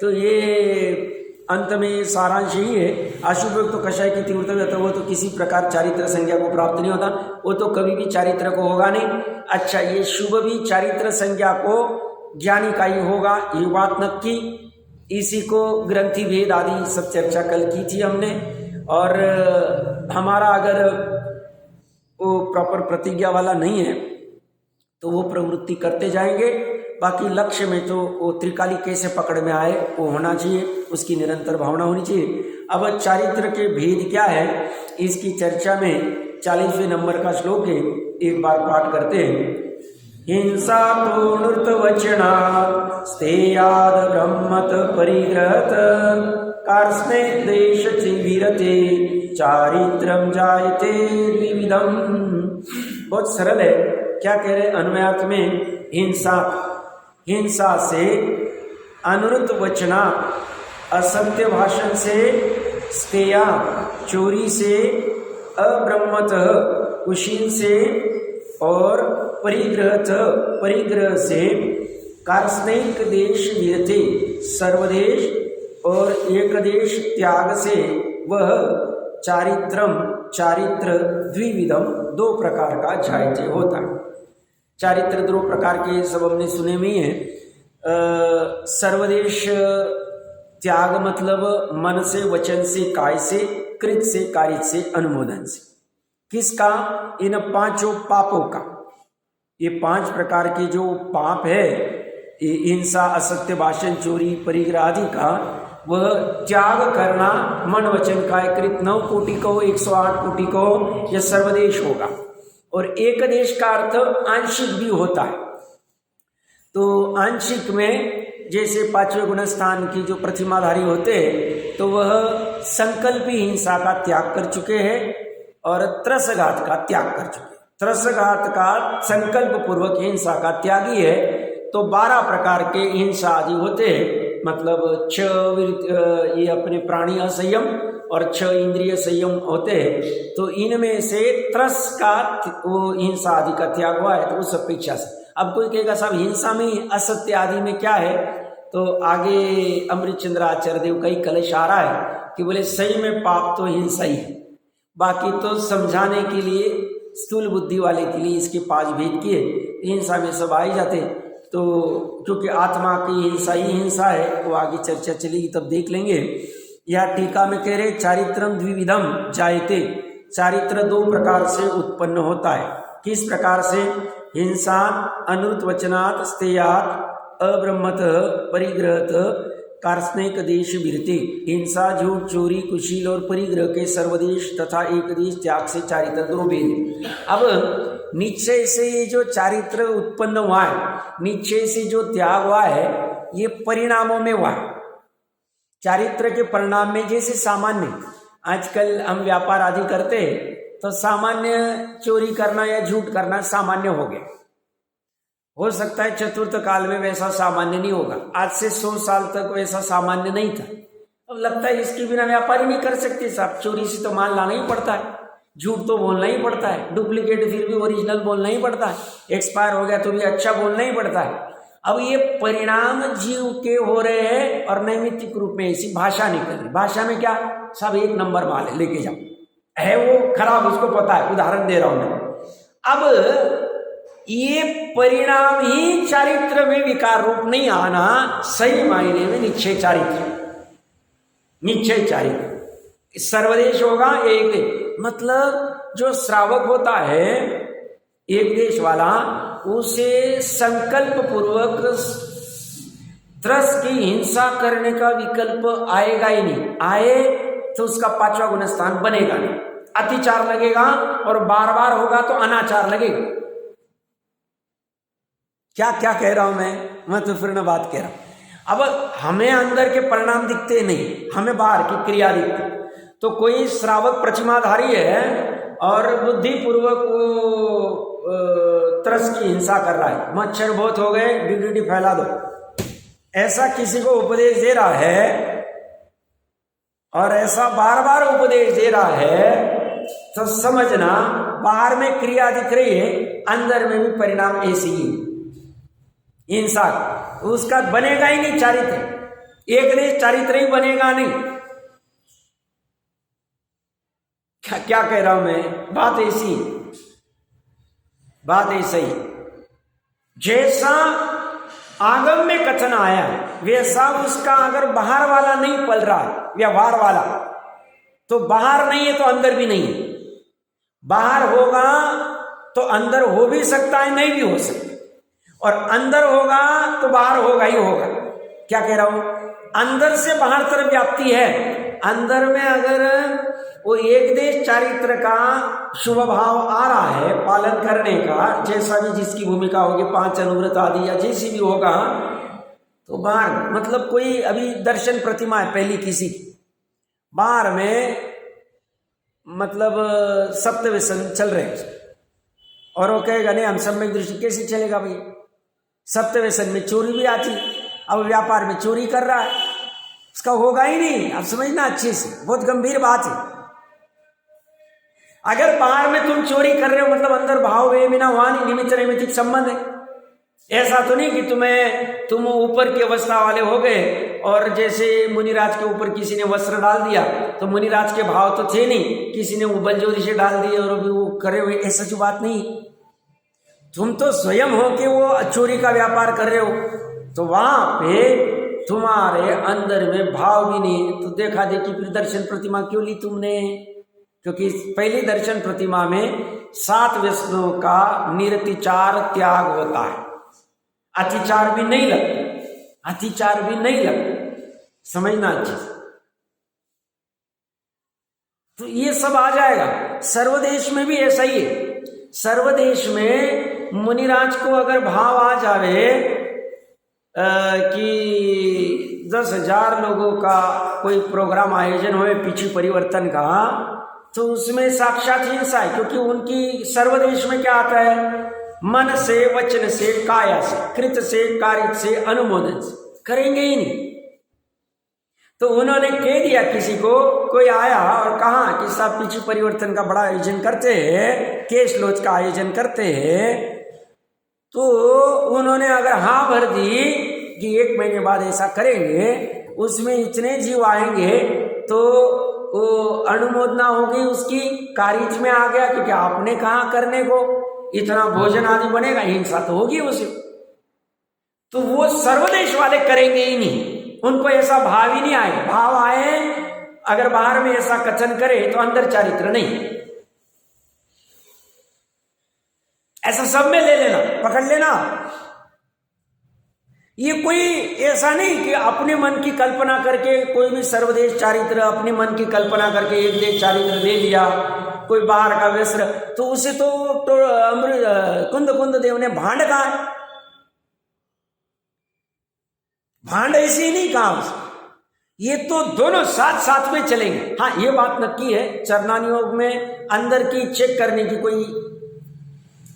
तो ये अंत में सारांश यही है, अशुभ तो कषाय की तीव्रता, वो तो किसी प्रकार चारित्र संज्ञा को प्राप्त नहीं होता, वो तो कभी भी चारित्र को होगा नहीं। अच्छा, ये शुभ भी चारित्र संज्ञा को ज्ञानी का ही होगा, ये बात नक्की। इसी को ग्रंथि भेद आदि सब चर्चा कल की थी हमने। और हमारा अगर वो प्रॉपर प्रतिज्ञा वाला नहीं है तो वो प्रवृत्ति करते जाएंगे। बाकी लक्ष्य में तो वो त्रिकाली कैसे पकड़ में आए वो होना चाहिए, उसकी निरंतर भावना होनी चाहिए। अब चारित्र के भेद क्या है इसकी चर्चा में 40वें नंबर का श्लोक है, एक बार पाठ करते हैं। हिंसा तो नृत वचना स्तेयाद ब्रह्मत परिग्रहत कार्स्ने देश विरते चारित्रम जायते द्विविधम। बहुत सरल है, क्या कह रहे अन्वयार्थ में, हिंसा से, अनुरुत वचना असत्य भाषण से, स्तेया चोरी से, अब्रह्मत कुशील से, और परिग्रह से, कार्स्नैक देश विरते सर्वदेश और एक देश त्याग से, वह चारित्र द्विविधम दो प्रकार का जायते होता है। चारित्र दो प्रकार के सब हमने सुने में ही है। सर्वदेश त्याग मतलब मन से, वचन से, काय से, कृत से, कारित से, अनुमोदन से। किसका? इन 5 पापों का। ये 5 प्रकार के जो पाप है, हिंसा, असत्य भाषण, चोरी, परिग्रह आदि का, वह त्याग करना मन वचन काय कृत 9 कोटि को 108 कोटि को यह सर्वदेश होगा। और एक देश का अर्थ आंशिक भी होता है। तो आंशिक में जैसे 5वें गुण स्थान की जो प्रतिमाधारी होते हैं तो वह संकल्पी हिंसा का त्याग कर चुके हैं और त्रसघात का त्याग कर चुके हैं। त्रसघात का संकल्प पूर्वक हिंसा का त्यागी है। तो 12 प्रकार के हिंसा आदि होते हैं, मतलब 6 ये अपने प्राणी असंयम और 6 इंद्रिय संयम होते हैं। तो इनमें से त्रस का वो हिंसा आदि का त्याग हुआ है। तो उस अपेक्षा से अब कोई कहेगा साहब हिंसा में, असत्य आदि में क्या है? तो आगे अमृतचंद्र आचार्य देव का ही कलश आ रहा है कि बोले सही में पाप तो हिंसा ही है। बाकी तो समझाने के लिए, स्थूल बुद्धि वाले के लिए इसके 5 भेद किए, हिंसा में सब आ ही जाते। तो क्योंकि आत्मा की हिंसा ही हिंसा है, वो आगे चर्चा चलेगी तब देख लेंगे। यह टीका में कह रहे चारित्रम द्विविधम जायते, चारित्र 2 प्रकार से उत्पन्न होता है। किस प्रकार से? हिंसा अनुरुत वचनात् स्तेयात् अब्रह्मत परिग्रहत कार्स्नैक देश विरते। हिंसा, झूठ, चोरी, कुशील और परिग्रह के सर्वदेश तथा एक देश त्याग से चारित्र 2 भेद। अब निश्चय से ये जो चारित्र उत्पन्न हुआ है, निश्चय से जो त्याग हुआ है, ये परिणामों में हुआ है। चारित्र के परिणाम में जैसे सामान्य आजकल हम व्यापार आदि करते हैं तो सामान्य चोरी करना या झूठ करना सामान्य हो गया। हो सकता है चतुर्थ काल में वैसा सामान्य नहीं होगा, आज से 100 साल तक वैसा सामान्य नहीं था। अब लगता है इसके बिना व्यापार ही नहीं कर सकते साहब, चोरी से तो माल लाना ही पड़ता है, झूठ तो बोलना ही पड़ता है, डुप्लीकेट फिर भी ओरिजिनल बोलना ही पड़ता है, एक्सपायर हो गया तो भी अच्छा बोलना ही पड़ता है। अब ये परिणाम जीव के हो रहे हैं और नैमित्तिक रूप में ऐसी भाषा निकल रही। भाषा में क्या, सब एक नंबर माल है, लेके जाओ, है वो खराब, उसको पता है, उदाहरण दे रहा हूं मैं। अब ये परिणाम ही चारित्र में विकार रूप नहीं आना, सही मायने में निश्चय चारित्र, निश्चय चारित्र सर्वदेश होगा एक देश। मतलब जो श्रावक होता है एक देश वाला, उसे संकल्प पूर्वक त्रस की हिंसा करने का विकल्प आएगा ही नहीं, आए तो उसका 5वां गुण स्थान बनेगा नहीं, अतिचार लगेगा, और बार बार होगा तो अनाचार लगेगा। क्या क्या कह रहा हूं मैं तो फिर न बात कह रहा हूं। अब हमें अंदर के परिणाम दिखते नहीं, हमें बाहर की क्रिया दिखती। तो कोई श्रावक प्रतिमाधारी है और बुद्धिपूर्वक वो त्रस की हिंसा कर रहा है, मच्छर बहुत हो गए, डीडीटी फैला दो, ऐसा किसी को उपदेश दे रहा है और ऐसा बार बार उपदेश दे रहा है, तो समझना बाहर में क्रिया दिख रही है, अंदर में भी परिणाम ऐसी ही हिंसा, उसका बनेगा ही नहीं चारित्र, एक देश चारित्र ही बनेगा नहीं। क्या कह रहा हूं मैं, बात ऐसी, बात ऐसी। जैसा आगम में कथन आया वैसा उसका अगर बाहर वाला नहीं पल रहा, व्यवहार वाला, तो बाहर नहीं है तो अंदर भी नहीं है, बाहर होगा तो अंदर हो भी सकता है, नहीं भी हो सकता, और अंदर होगा तो बाहर होगा ही होगा। क्या कह रहा हूं, अंदर से बाहर तरफ व्याप्ति है। अंदर में अगर वो एक देश चारित्र का शुभ भाव आ रहा है पालन करने का, जैसा भी जिसकी भूमिका होगी, 5 अनुव्रत आदि या जैसी भी होगा, तो बाहर मतलब कोई अभी दर्शन प्रतिमा है पहली किसी की, बाहर में मतलब सप्तव्यसन चल रहे हैं, और वो कहेगा नहीं हम सम्यक दृष्टि, कैसे चलेगा भाई, सप्तव्यसन में चोरी भी आती, अब व्यापार में चोरी कर रहा है, उसका होगा ही नहीं। अब समझना अच्छे से, बहुत गंभीर बात है। अगर बाहर में तुम चोरी कर रहे हो मतलब अंदर भाव वे बिना वहां नहीं, निमित्त नैमित्तिक संबंध है। ऐसा तो नहीं कि तुम ऊपर की अवस्था वाले हो गए और जैसे मुनिराज के ऊपर किसी ने वस्त्र डाल दिया तो मुनिराज के भाव तो थे नहीं, किसी ने वो बलजोरी से डाल दिए और अभी वो करे हुए, ऐसा जो बात नहीं। तुम तो स्वयं हो कि वो चोरी का व्यापार कर रहे हो, तो वहां पे तुम्हारे अंदर में भाव भी नहीं है, तो देखा देखी फिर दर्शन प्रतिमा क्यों ली तुमने? क्योंकि पहली दर्शन प्रतिमा में 7 व्यसनों का निरतिचार त्याग होता है, अतिचार भी नहीं लगता, अतिचार भी नहीं लगता, समझना चीज। तो ये सब आ जाएगा। सर्वदेश में भी ऐसा ही है। सर्वदेश में मुनिराज को अगर भाव आ जावे कि 10,000 लोगों का कोई प्रोग्राम आयोजन हो पिछू परिवर्तन का, तो उसमें साक्षात हिंसा है, क्योंकि उनकी सर्वदेश में क्या आता है, मन से, वचन से, काया से, कृत से, कार्य से, अनुमोदन से, करेंगे ही नहीं। तो उन्होंने कह दिया किसी को, कोई आया और कहा कि साहब पिछू परिवर्तन का बड़ा आयोजन करते हैं, केश लोच का आयोजन करते हैं, तो उन्होंने अगर हाँ भर दी कि 1 महीने बाद ऐसा करेंगे, उसमें इतने जीव आएंगे, तो वो अनुमोदना होगी उसकी, कारिज में आ गया, क्योंकि आपने कहा करने को, इतना भोजन आदि बनेगा, हिंसा तो होगी उसे। तो वो सर्वदेश वाले करेंगे ही नहीं, उनको ऐसा भाव ही नहीं आए। भाव आए अगर बाहर में ऐसा कथन करे तो अंदर चारित्र नहीं। ऐसा सब में ले लेना, पकड़ लेना। ये कोई ऐसा नहीं कि अपने मन की कल्पना करके कोई भी सर्वदेश चारित्र, अपने मन की कल्पना करके एक देश चारित्र ले लिया, कोई बाहर का वस्त्र, तो उसे तो कुंद देव ने भांड कहा है। भांड ऐसे ही नहीं कहा उसे, ये तो दोनों साथ साथ में चलेंगे। हाँ, ये बात नक्की है, चरणानुयोग में अंदर की चेक करने की कोई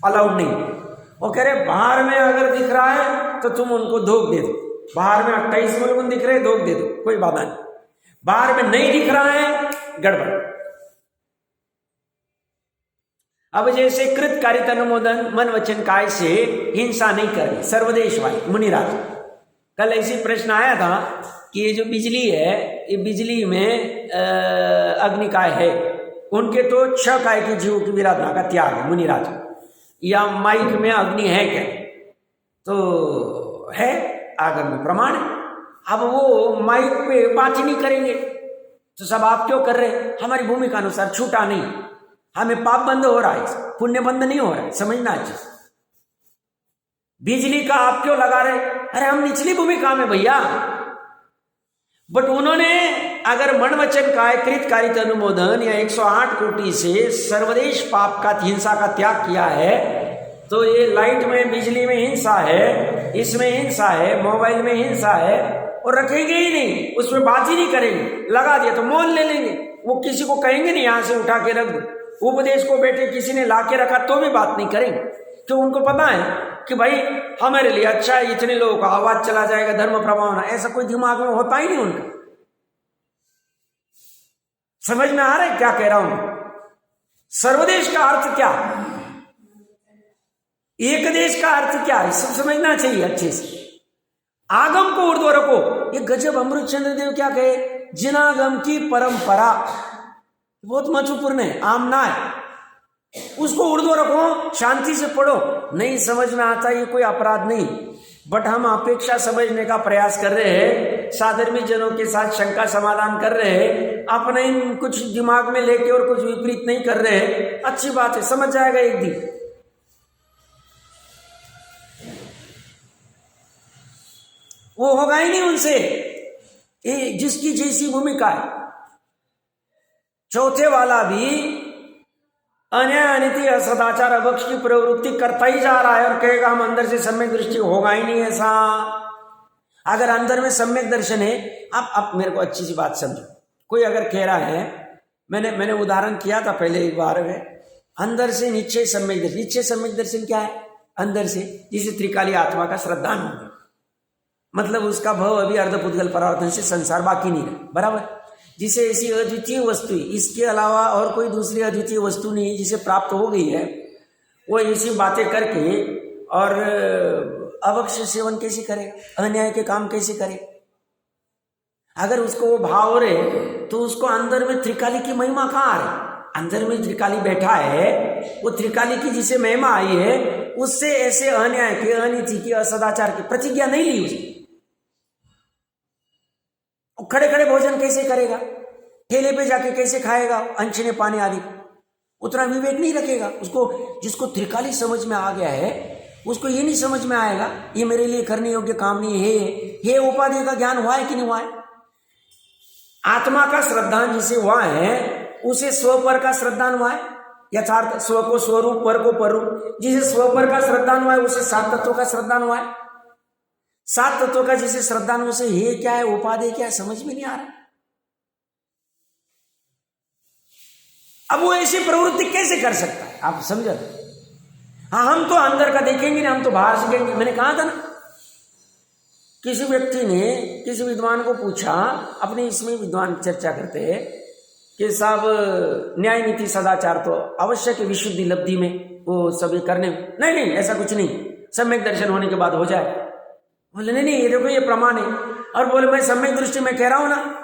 अलाउड नहीं, वो कह रहे बाहर में अगर दिख रहा है तो तुम उनको धोख दे दो, बाहर में 28 मूल दिख रहे धोख दे दो, कोई बाधा नहीं। बाहर में नहीं दिख रहा है, गड़बड़। अब जैसे कृत कारित अनुमोदन मन वचन काय से हिंसा नहीं करनी, सर्वदेश वाली मुनिराज। कल ऐसी प्रश्न आया था कि ये जो बिजली है, ये बिजली में अग्निकाय है, उनके तो 6 काय के जीवों की विराधना का त्याग है मुनिराज। या माइक में अग्नि है क्या? तो है, आगम में प्रमाण है। अब वो माइक पे बात ही नहीं करेंगे तो सब आप क्यों कर रहे हैं? हमारी भूमिका अनुसार छूटा नहीं, हमें पाप बंद हो रहा है, पुण्य बंद नहीं हो रहा है, समझना चाहिए। बिजली का आप क्यों लगा रहे? अरे हम निचली भूमिका में भैया। बट उन्होंने अगर मन वचन काय कृत कारित अनुमोदन या 108 कोटि से सर्वदेश पाप का हिंसा का त्याग किया है, तो ये लाइट में बिजली में हिंसा है, इसमें हिंसा है, मोबाइल में हिंसा है, और रखेंगे ही नहीं, उसमें बात ही नहीं करेंगे। लगा दिया तो मोल ले लेंगे, वो किसी को कहेंगे नहीं यहां से उठा के रख दो। उपदेश को बैठे किसी ने ला के रखा तो भी बात नहीं करेंगे, क्यों? उनको पता है कि भाई हमारे लिए अच्छा है, इतने लोगों का आवाज चला जाएगा, धर्म प्रभाव ना, ऐसा कोई दिमाग में होता ही नहीं उनका। समझ में आ रहा है क्या कह रहा हूं? सर्वदेश का अर्थ क्या, एक देश का अर्थ क्या है, सब समझना चाहिए अच्छे से। आगम को ऊर्ध्व रखो, ये गजब अमृत चंद्र देव क्या कहे, जिनागम की परंपरा बहुत महत्वपूर्ण है, आमना है, उसको ऊर्ध्व रखो, शांति से पढ़ो। नहीं समझ में आता ये कोई अपराध नहीं, बट हम अपेक्षा समझने का प्रयास कर रहे हैं, साधर्मी जनों के साथ शंका समाधान कर रहे हैं, अपने कुछ दिमाग में लेके और कुछ विपरीत नहीं कर रहे हैं। अच्छी बात है, समझ जाएगा एक दिन। वो होगा ही नहीं उनसे, ये जिसकी जैसी भूमिका है। चौथे वाला भी अन्याय अनिति असदाचार अभक्ष की प्रवृत्ति करता ही जा रहा है और कहेगा हम अंदर से सम्यक दृष्टि, होगा ही नहीं ऐसा। अगर अंदर में सम्यक दर्शन है, आप मेरे को अच्छी सी बात समझो। कोई अगर कह रहा है, मैंने उदाहरण किया था पहले एक बार में, अंदर से नीचे सम्यक दर्शन। नीचे सम्यक दर्शन क्या है? अंदर से जिसे त्रिकाली आत्मा का श्रद्धान होगा, मतलब उसका भव अभी अर्धपुद्गल परावर्तन से संसार बाकी नहीं है, बराबर। जिसे ऐसी अद्वितीय वस्तु, इसके अलावा और कोई दूसरी अद्वितीय वस्तु नहीं जिसे प्राप्त हो गई है, वो ऐसी बातें करके और अवक्ष सेवन कैसे करे, अन्याय के काम कैसे करे? अगर उसको वो भाव रहे तो उसको अंदर में त्रिकाली की महिमा कहाँ आ रही? अंदर में त्रिकाली बैठा है, वो त्रिकाली की जिसे महिमा आई है, उससे ऐसे अन्याय की, अनिति की, असदाचार की प्रतिज्ञा नहीं ली उसने। खड़े खड़े भोजन कैसे करेगा? ठेले पे जाके कैसे खाएगा? अंशने पानी आदि उतना विवेक नहीं रखेगा उसको। जिसको त्रिकाली समझ में आ गया है, उसको ये नहीं समझ में आएगा ये मेरे लिए करने योग्य काम नहीं है। हे उपाधि का ज्ञान हुआ है कि नहीं हुआ है? आत्मा का श्रद्धान जिसे हुआ है, उसे स्व पर का श्रद्धान हुआ है, यथार्थ स्व को स्वरूप, पर को पररूप। जिसे स्व पर का श्रद्धान हुआ है, उसे 7 तत्वों का श्रद्धान हुआ है। 7 तत्वों का जिसे श्रद्धान, उसे हे क्या है, उपाधि क्या है, समझ में नहीं आ रहा। अब वो ऐसी प्रवृत्ति कैसे कर सकता है? आप समझो। हाँ, हम तो अंदर का देखेंगे नहीं, हम तो बाहर सीखेंगे। मैंने कहा था ना, किसी व्यक्ति ने किसी विद्वान को पूछा, अपने इसमें विद्वान चर्चा करते हैं कि साहब न्याय नीति सदाचार तो आवश्यक है विशुद्धि लब्धि में, वो सभी करने में। नहीं, ऐसा कुछ नहीं, सम्यक दर्शन होने के बाद हो जाए। बोले नहीं, ये देखो ये प्रमाण है। और बोले मैं सम्यक दृष्टि में कह रहा हूं ना।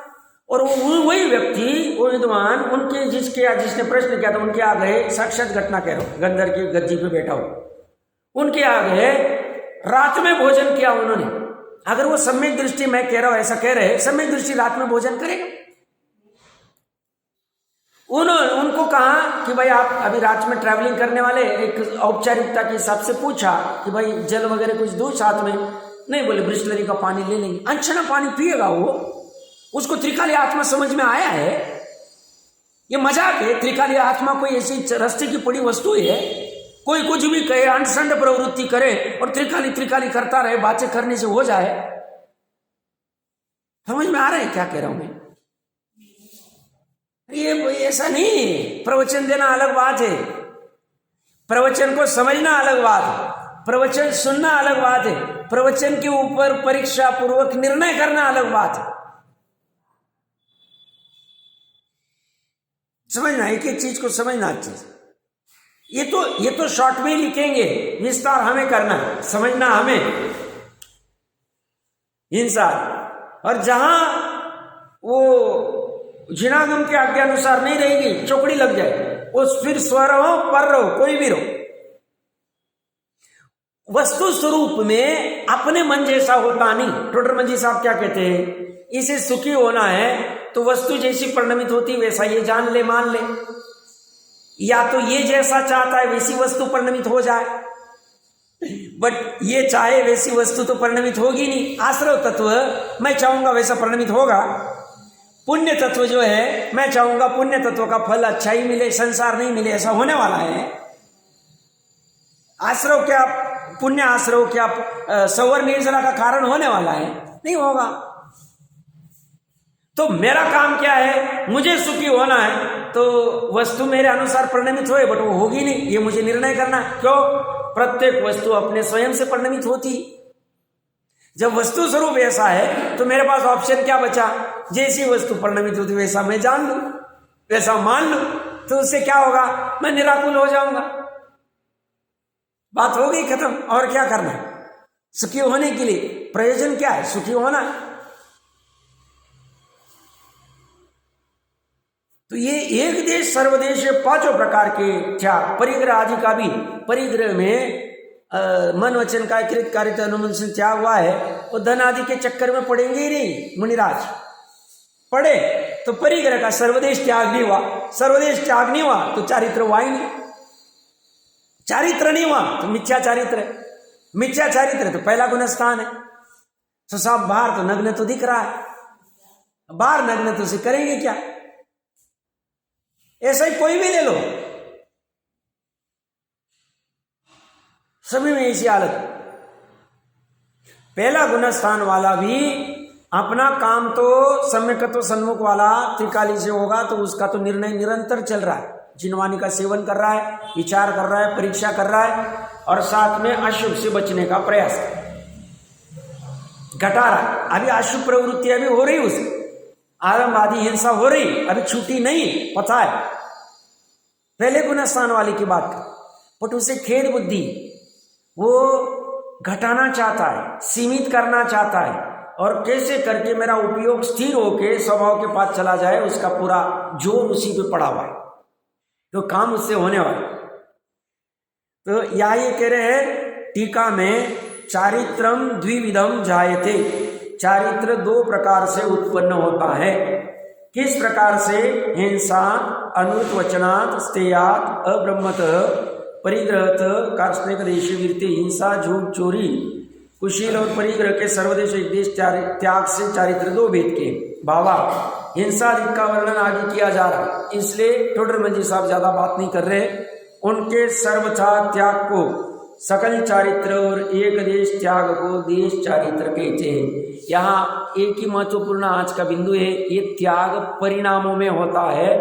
और वही व्यक्ति, वो विद्वान, उनके जिसने प्रश्न किया था, उनके आगे साक्षात घटना कह रहा हूं, गंदर की गद्दी पे बैठा हो, उनके आगे रात में भोजन किया उन्होंने। अगर वो सम्यक दृष्टि मैं कह रहा हूं ऐसा कह रहे, सम्यक दृष्टि रात में भोजन करेगा? उनको कहा कि भाई आप अभी रात में ट्रैवलिंग करने वाले, एक औपचारिकता के हिसाब से पूछा कि भाई जल वगैरह कुछ दो साथ में। नहीं, बोले ब्रिस्लरी का पानी ले लेंगे। अंशना पानी पिएगा वो, उसको त्रिकाली आत्मा समझ में आया है। ये मजाक है, त्रिकाली आत्मा कोई ऐसी रस्ते की पड़ी वस्तु है, कोई कुछ भी कहे, अंडसंड प्रवृत्ति करे और त्रिकाली करता रहे, बातें करने से हो जाए। समझ में आ रहा है क्या कह रहा हूं मैं? ये ऐसा नहीं, प्रवचन देना अलग बात है, प्रवचन को समझना अलग बात है। प्रवचन सुनना अलग बात है, प्रवचन के ऊपर परीक्षा पूर्वक निर्णय करना अलग बात है। समझना, एक एक चीज को समझना चीज। ये तो शॉर्ट में लिखेंगे, विस्तार हमें करना है, समझना हमें इंसान। और जहां वो जिनागम के आज्ञा अनुसार नहीं रहेगी, चौकड़ी लग जाए, उस फिर स्व रहो पर रहो, कोई भी रहो, वस्तु स्वरूप में अपने मन जैसा होता नहीं। टोडरमल जी साहब क्या कहते हैं, इसे सुखी होना है तो वस्तु जैसी परिणमित होती वैसा ये जान ले, मान ले, या तो ये जैसा चाहता है वैसी वस्तु परिणमित हो जाए, बट ये चाहे वैसी वस्तु तो परिणमित होगी नहीं। आश्रव तत्व मैं चाहूंगा वैसा परिणमित होगा, पुण्य तत्व जो है मैं चाहूंगा पुण्य तत्व का फल अच्छा ही मिले, संसार नहीं मिले, ऐसा होने वाला है। आश्रव क्या पुण्य, आश्रव क्या सवर निर्जला का कारण होने वाला है? नहीं होगा। तो मेरा काम क्या है, मुझे सुखी होना है तो वस्तु मेरे अनुसार परिणमित होए, बट वो होगी नहीं, ये मुझे निर्णय करना। क्यों? प्रत्येक वस्तु अपने स्वयं से परिणमित होती। जब वस्तु स्वरूप ऐसा है तो मेरे पास ऑप्शन क्या बचा, जैसी वस्तु परिणमित होती वैसा मैं जान लूं, वैसा मान लूं, तो उससे क्या होगा, मैं निराकुल हो जाऊंगा। बात हो गई खत्म। और क्या करना है? सुखी होने के लिए प्रयोजन क्या है? सुखी होना। तो ये एक देश सर्वदेश पांचों प्रकार के त्याग, परिग्रह आदि का भी, परिग्रह में मन वचन का कृत कारित अनुमन से त्याग हुआ है, वो धन आदि के चक्कर में पड़ेंगे ही नहीं। मुनिराज पड़े तो परिग्रह का सर्वदेश त्याग नहीं हुआ, सर्वदेश त्याग नहीं हुआ तो चारित्र हुआ ही नहीं, चारित्र नहीं हुआ तो मिथ्या चारित्र है, मिथ्या चारित्र तो पहला गुणस्थान है। तो साहब बाहर तो नग्न तो दिख रहा है, बाहर नग्न तो उसे करेंगे क्या? ऐसा ही कोई भी ले लो, सभी में ऐसी हालत। पहला गुणस्थान वाला भी अपना काम तो सम्यकत्व सन्मुख वाला त्रिकाली से होगा, तो उसका तो निर्णय निरंतर चल रहा है, जिनवानी का सेवन कर रहा है, विचार कर रहा है, परीक्षा कर रहा है, और साथ में अशुभ से बचने का प्रयास घटा रहा है। अभी अशुभ प्रवृत्ति अभी हो रही, उसे आरंभवादी हिंसा हो रही, अभी छूटी नहीं, पता है। पहले गुणस्थान वाले की बात कर, बट उसे खेद बुद्धि, वो घटाना चाहता है, सीमित करना चाहता है, और कैसे करके मेरा उपयोग स्थिर होके स्वभाव के पास चला जाए, उसका पूरा जोर उसी पे पड़ा हुआ है, तो काम उससे होने वाला। तो यह ये कह रहे हैं टीका में, चारित्रम द्विविधम जायते, चारित्र दो प्रकार से उत्पन्न होता है। किस प्रकार से? हिंसा, अनुत वचनात्, स्तेयात्, अब्रह्मतः, परिग्रहतः, कार्ष्णिक देश वीरते, हिंसा, झूठ, चोरी, कुशील और परिग्रह के सर्वदेश एक देश त्याग से चारित्र दो भेद के भावा। हिंसा आदि का वर्णन आगे किया जा रहा है, इसलिए टोडरमल जी साहब ज्यादा बात नहीं कर रहे। उनके सर्वथा त्याग को सकल चारित्र और एक देश त्याग को देश चारित्र कहते हैं। यहाँ एक ही महत्वपूर्ण आज का बिंदु है, ये त्याग परिणामों में होता है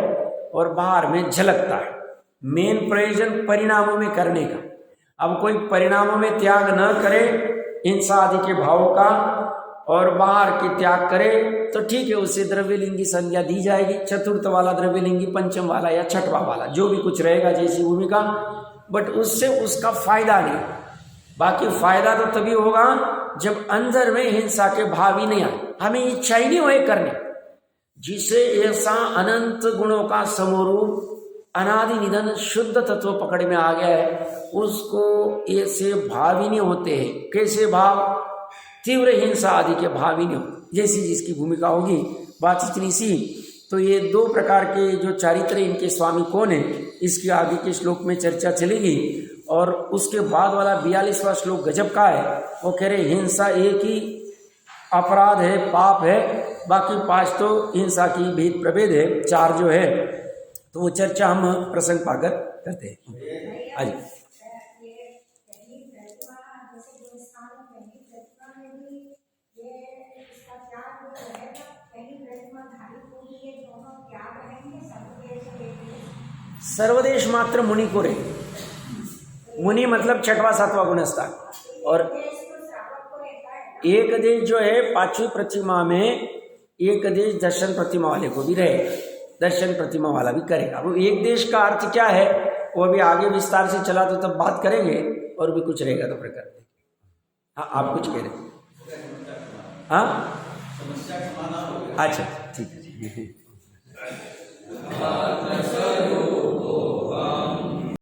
और बाहर में झलकता है। मेन प्रयोजन परिणामों में करने का। अब कोई परिणामों में त्याग न करे हिंसा आदि के भावों का, और बाहर के त्याग करे तो ठीक है, उसे द्रव्यलिंगी संज्ञा दी जाएगी, चतुर्थ वाला द्रव्यलिंगी, पंचम वाला या छठवा वाला, जो भी कुछ रहेगा जैसी भूमिका, बट उससे उसका फायदा नहीं। बाकी फायदा तो तभी होगा जब अंदर में हिंसा के भाव ही नहीं आए, हमें इच्छा ही नहीं होए करने। जिसे ऐसा अनंत गुणों का समरूप अनादि निधन शुद्ध तत्व पकड़ में आ गया है, उसको ऐसे भाव ही नहीं होते हैं। कैसे भाव? तीव्र हिंसा आदि के भाव ही नहीं होते, जैसी जिसकी भूमिका होगी। बात इतनी सी। तो ये दो प्रकार के जो चारित्र, इनके स्वामी कौन है, इसकी आगे के श्लोक में चर्चा चलेगी। और उसके बाद वाला 42वां श्लोक गजब का है। वो कह रहे हिंसा एक ही अपराध है, पाप है, बाकी 5 तो हिंसा की भेद प्रभेद है, 4 जो है। तो वो चर्चा हम प्रसंग पाकर करते हैं। आज सर्वदेश मात्र मुनि को रहे, मुनि मतलब छठवां सातवां गुणस्थान। और एक देश जो है 5वीं प्रतिमा में एक देश दर्शन प्रतिमा वाले को भी रहेगा, दर्शन प्रतिमा वाला भी करेगा। वो एक देश का अर्थ क्या है वो अभी आगे विस्तार से चला तो तब बात करेंगे, और भी कुछ रहेगा तो फिर करते। हाँ आप कुछ कह रहे? हाँ अच्छा ठीक है जी।